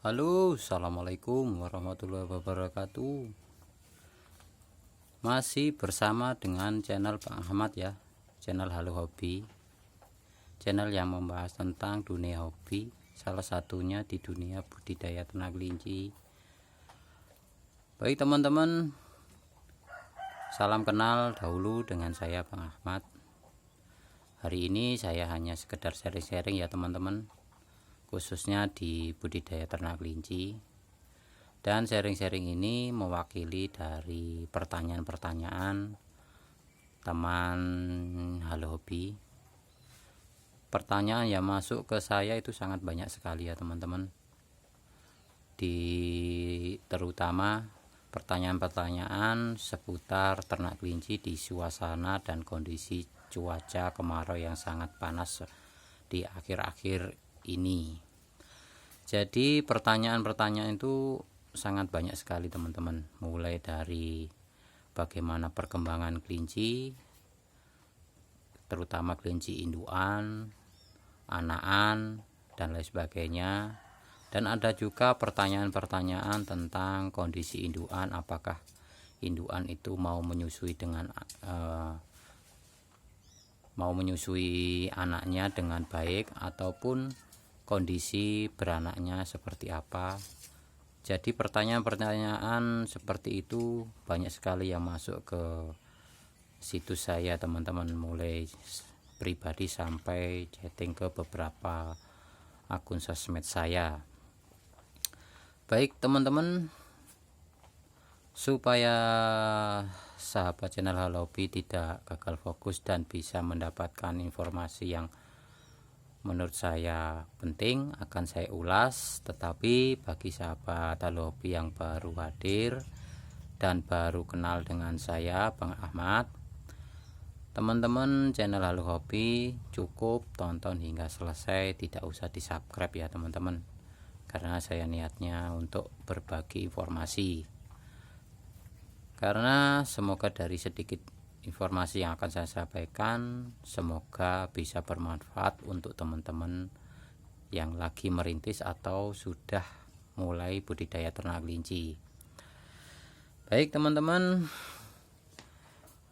Halo, assalamualaikum warahmatullahi wabarakatuh. Masih bersama dengan channel Bang Ahmad ya, channel Halo Hobi, channel yang membahas tentang dunia hobi, salah satunya di dunia budidaya ternak kelinci. Baik teman-teman, salam kenal dahulu dengan saya Bang Ahmad. Hari ini saya hanya sekedar sharing-sharing ya teman-teman, khususnya di budidaya ternak kelinci. Dan sharing-sharing ini mewakili dari pertanyaan-pertanyaan teman Halo Hobi. Pertanyaan yang masuk ke saya itu sangat banyak sekali ya teman-teman. Terutama pertanyaan-pertanyaan seputar ternak kelinci di suasana dan kondisi cuaca kemarau yang sangat panas di akhir-akhir ini. Jadi pertanyaan-pertanyaan itu sangat banyak sekali teman-teman, mulai dari bagaimana perkembangan kelinci, terutama kelinci indukan, anakan, dan lain sebagainya. Dan ada juga pertanyaan-pertanyaan tentang kondisi indukan, apakah indukan itu mau menyusui anaknya dengan baik, ataupun kondisi beranaknya seperti apa. Jadi pertanyaan-pertanyaan seperti itu banyak sekali yang masuk ke situs saya teman-teman, mulai pribadi sampai chatting ke beberapa akun sosmed saya. Baik teman-teman, supaya sahabat channel Halo Hobi tidak gagal fokus dan bisa mendapatkan informasi yang menurut saya penting, akan saya ulas. Tetapi bagi sahabat Halo Hobi yang baru hadir dan baru kenal dengan saya Bang Ahmad, teman-teman channel Halo Hobi cukup tonton hingga selesai, tidak usah di subscribe ya teman-teman, karena saya niatnya untuk berbagi informasi. Karena semoga dari sedikit informasi yang akan saya sampaikan, semoga bisa bermanfaat untuk teman-teman yang lagi merintis atau sudah mulai budidaya ternak kelinci. Baik teman-teman,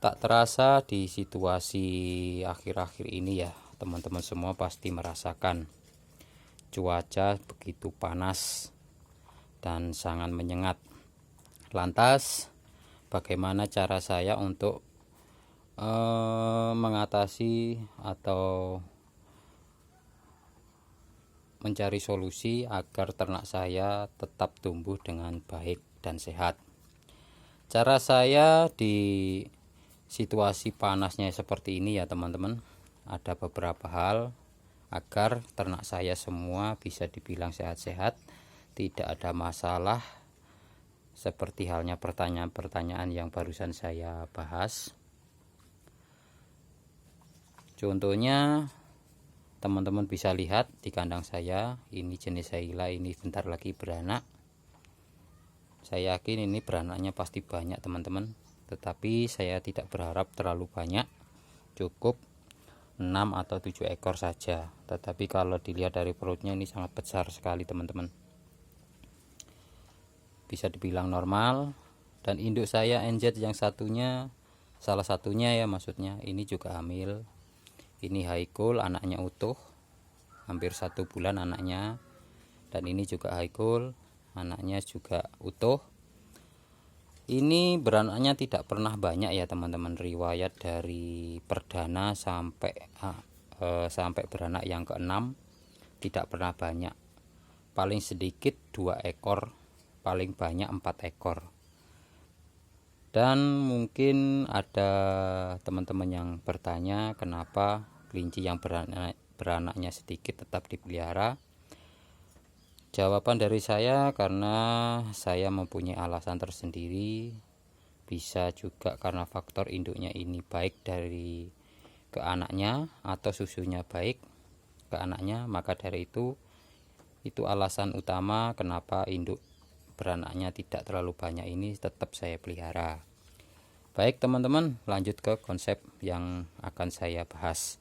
tak terasa di situasi akhir-akhir ini ya, teman-teman semua pasti merasakan cuaca begitu panas dan sangat menyengat. Lantas bagaimana cara saya untuk mengatasi atau mencari solusi agar ternak saya tetap tumbuh dengan baik dan sehat? Cara saya di situasi panasnya seperti ini ya teman-teman, ada beberapa hal agar ternak saya semua bisa dibilang sehat-sehat, tidak ada masalah, seperti halnya pertanyaan-pertanyaan yang barusan saya bahas. Contohnya teman-teman bisa lihat di kandang saya, ini jenis Haila, ini bentar lagi beranak. Saya yakin ini beranaknya pasti banyak teman-teman, tetapi saya tidak berharap terlalu banyak, cukup 6 atau 7 ekor saja. Tetapi kalau dilihat dari perutnya ini sangat besar sekali teman-teman, bisa dibilang normal. Dan induk saya NZ yang satunya, salah satunya ya maksudnya, ini juga hamil. Ini Haikul, anaknya utuh, hampir 1 bulan anaknya. Dan ini juga Haikul, anaknya juga utuh. Ini beranaknya tidak pernah banyak ya teman-teman, riwayat dari perdana sampai beranak yang ke-6 tidak pernah banyak, paling sedikit 2 ekor, paling banyak 4 ekor. Dan mungkin ada teman-teman yang bertanya kenapa kelinci yang beranaknya sedikit tetap dipelihara. Jawaban dari saya, karena saya mempunyai alasan tersendiri. Bisa juga karena faktor induknya ini baik dari ke anaknya atau susunya baik ke anaknya, maka dari itu alasan utama kenapa induk beranaknya tidak terlalu banyak ini tetap saya pelihara. Baik teman-teman, lanjut ke konsep yang akan saya bahas.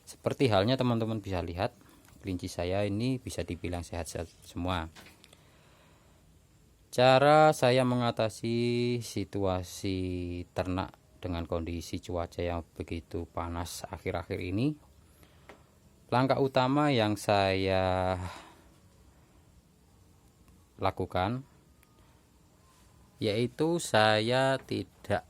Seperti halnya teman-teman bisa lihat, kelinci saya ini bisa dibilang sehat-sehat semua. Cara saya mengatasi situasi ternak dengan kondisi cuaca yang begitu panas akhir-akhir ini, langkah utama yang saya lakukan yaitu saya tidak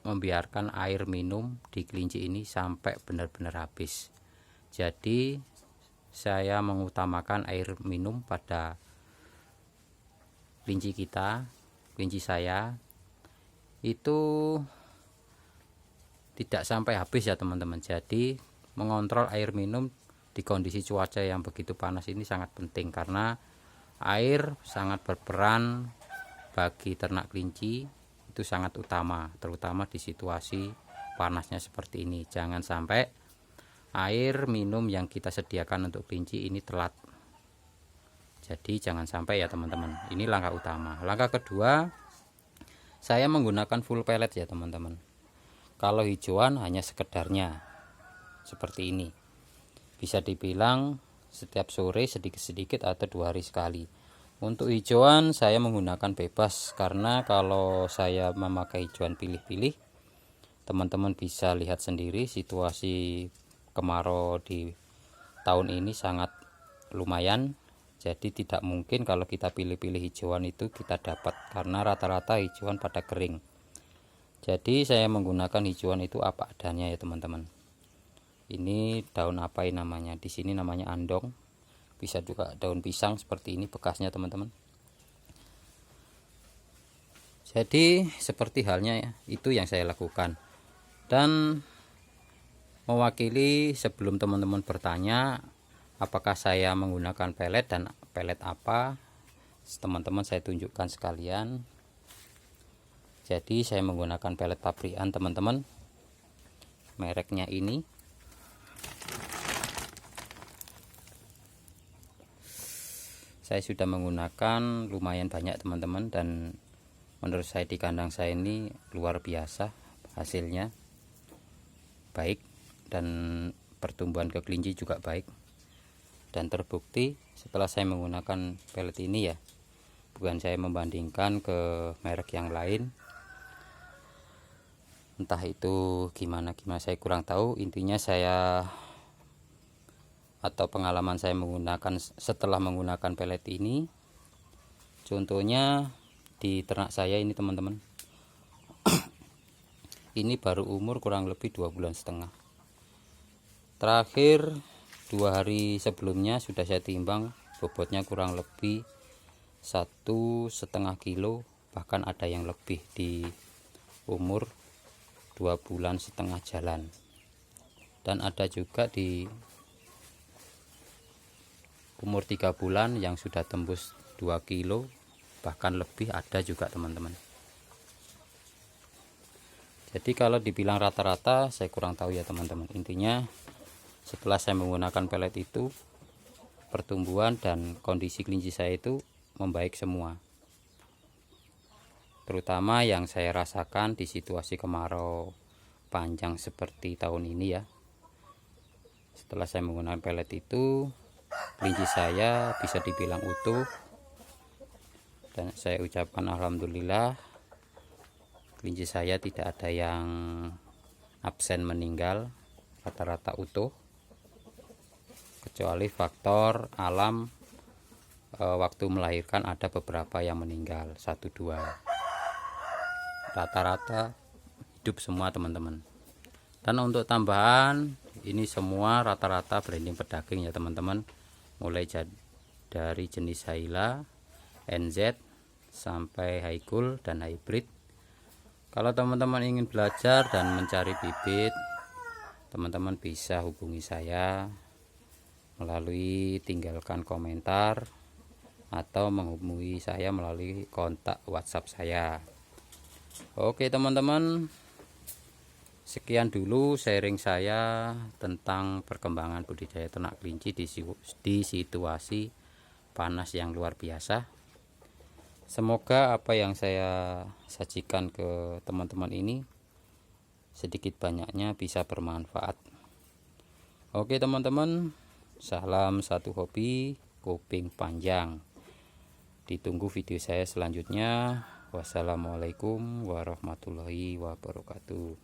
membiarkan air minum di kelinci ini sampai benar-benar habis. Jadi saya mengutamakan air minum pada kelinci kita, kelinci saya itu tidak sampai habis ya teman-teman. Jadi mengontrol air minum di kondisi cuaca yang begitu panas ini sangat penting, karena air sangat berperan bagi ternak kelinci, itu sangat utama, terutama di situasi panasnya seperti ini. Jangan sampai air minum yang kita sediakan untuk kelinci ini telat. Jadi jangan sampai ya teman-teman. Ini langkah utama. Langkah kedua, saya menggunakan full pellet ya teman-teman. Kalau hijauan hanya sekedarnya seperti ini. Bisa dibilang setiap sore sedikit-sedikit atau 2 hari sekali. Untuk hijauan saya menggunakan bebas, karena kalau saya memakai hijauan pilih-pilih, teman-teman bisa lihat sendiri situasi kemarau di tahun ini sangat lumayan. Jadi tidak mungkin kalau kita pilih-pilih hijauan itu kita dapat, karena rata-rata hijauan pada kering. Jadi saya menggunakan hijauan itu apa adanya ya teman-teman. Ini daun apa ini namanya? Di sini namanya andong. Bisa juga daun pisang seperti ini bekasnya teman-teman. Jadi seperti halnya ya, itu yang saya lakukan. Dan mewakili, sebelum teman-teman bertanya apakah saya menggunakan pelet dan pelet apa, teman-teman saya tunjukkan sekalian. Jadi saya menggunakan pelet pabrikan teman-teman, mereknya ini. Saya sudah menggunakan lumayan banyak teman-teman, dan menurut saya di kandang saya ini luar biasa hasilnya, baik, dan pertumbuhan ke kelinci juga baik. Dan terbukti setelah saya menggunakan pelet ini ya, bukan saya membandingkan ke merek yang lain, entah itu gimana saya kurang tahu. Intinya saya atau pengalaman saya menggunakan setelah menggunakan pelet ini, contohnya di ternak saya ini teman-teman, ini baru umur kurang lebih 2,5 bulan. Terakhir 2 hari sebelumnya sudah saya timbang, bobotnya kurang lebih 1,5 kilo, bahkan ada yang lebih di umur 2,5 bulan jalan, dan ada juga di umur 3 bulan yang sudah tembus 2 kilo, bahkan lebih ada juga teman-teman. Jadi kalau dibilang rata-rata saya kurang tahu ya teman-teman. Intinya setelah saya menggunakan pelet itu, pertumbuhan dan kondisi kelinci saya itu membaik semua. Terutama yang saya rasakan di situasi kemarau panjang seperti tahun ini ya. Setelah saya menggunakan pelet itu, kelinci saya bisa dibilang utuh, dan saya ucapkan alhamdulillah, kelinci saya tidak ada yang absen meninggal, rata-rata utuh, kecuali faktor alam, waktu melahirkan ada beberapa yang meninggal, 1-2, rata-rata hidup semua teman-teman. Dan untuk tambahan, ini semua rata-rata branding pedaging ya teman-teman, mulai dari jenis Haila, NZ, sampai High Cool dan hybrid. Kalau teman-teman ingin belajar dan mencari bibit, teman-teman bisa hubungi saya melalui tinggalkan komentar atau menghubungi saya melalui kontak WhatsApp saya. Oke teman-teman, sekian dulu sharing saya tentang perkembangan budidaya ternak kelinci di situasi panas yang luar biasa. Semoga apa yang saya sajikan ke teman-teman ini sedikit banyaknya bisa bermanfaat. Oke teman-teman, salam satu hobi kuping panjang. Ditunggu video saya selanjutnya. Wassalamualaikum warahmatullahi wabarakatuh.